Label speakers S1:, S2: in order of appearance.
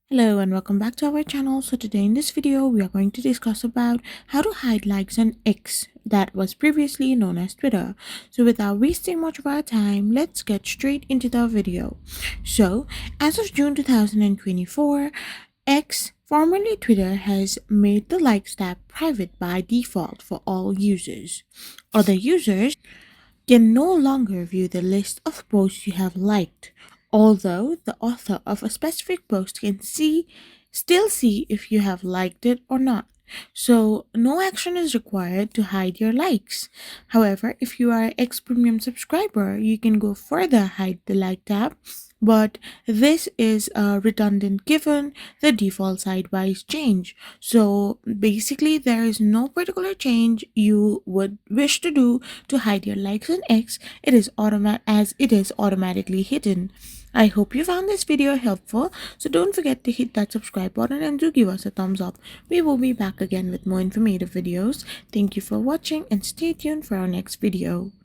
S1: Hello and welcome back to our channel. So today in this video we are going to discuss about how to hide likes on X, that was previously known as Twitter. So without wasting much of our time, let's get straight into the video. So as of June 2024, X, formerly Twitter, has made the likes tab private by default for all users. Other users can no longer view the list of posts you have liked, although the author of a specific post can still see if you have liked it or not. So, no action is required to hide your likes. However, if you are an X Premium subscriber, you can go further, hide the like tab, but this is redundant given the default sidewise change. So basically, there is no particular change you would wish to do to hide your likes on X. It is automatically hidden. I hope you found this video helpful, so don't forget to hit that subscribe button and do give us a thumbs up. We will be back again with more informative videos. Thank you for watching and stay tuned for our next video.